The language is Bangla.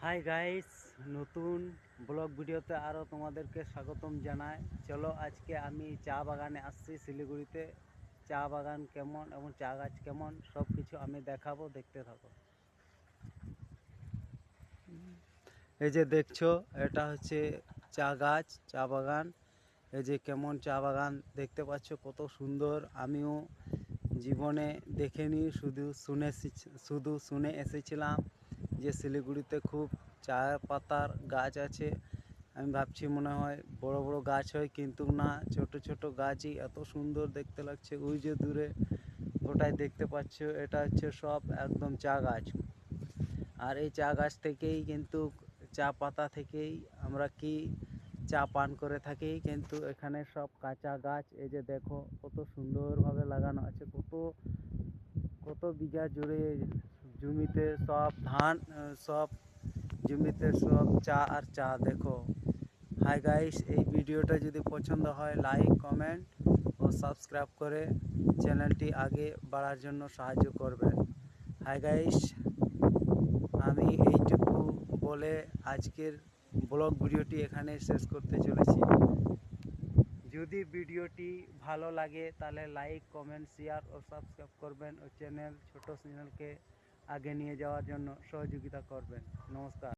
হাই গাইস, নতুন ব্লগ ভিডিওতে আরও তোমাদেরকে স্বাগতম জানাই। চলো, আজকে আমি চা বাগানে আসছি শিলিগুড়িতে। চা বাগান কেমন এবং চা গাছ কেমন সব কিছু আমি দেখাবো, দেখতে থাকো। এই যে দেখছো, এটা হচ্ছে চা গাছ, চা বাগান। এই যে কেমন চা বাগান দেখতে পাচ্ছ, কত সুন্দর। আমিও জীবনে দেখিনি, শুধু শুনে এসেছিলাম যে শিলিগুড়িতে খুব চা পাতার গাছ আছে। আমি ভাবছি মনে হয় বড় বড় গাছ হয়, কিন্তু না, ছোট ছোট গাছই এত সুন্দর দেখতে লাগছে। ওই যে দূরে গোটায় দেখতে পাচ্ছ, এটা হচ্ছে সব একদম চা গাছ। আর এই চা গাছ থেকেই কিন্তু, চা পাতা থেকেই আমরা কি চা পান করে থাকি। কিন্তু এখানে সব কাঁচা গাছ। এই যে দেখো কত সুন্দরভাবে লাগানো আছে, কত কত বিঘা জুড়ে জমিতে সব ধান, সব জমিতে সব চা আর চা। দেখো। হাই গাইস, এই ভিডিওটা যদি পছন্দ হয় লাইক, কমেন্ট ও সাবস্ক্রাইব করে চ্যানেলটি আগে বাড়ার জন্য সাহায্য করবেন। হাই গাইস, আমি এইটুকু বলে আজকের ব্লগ ভিডিওটি এখানে শেষ করতে চলেছি। যদি ভিডিওটি ভালো লাগে তাহলে লাইক, কমেন্ট, শেয়ার ও সাবস্ক্রাইব করবেন ও ছোট চ্যানেলকে আগে নিয়ে যাওয়ার জন্য সহযোগিতা করবেন। নমস্কার।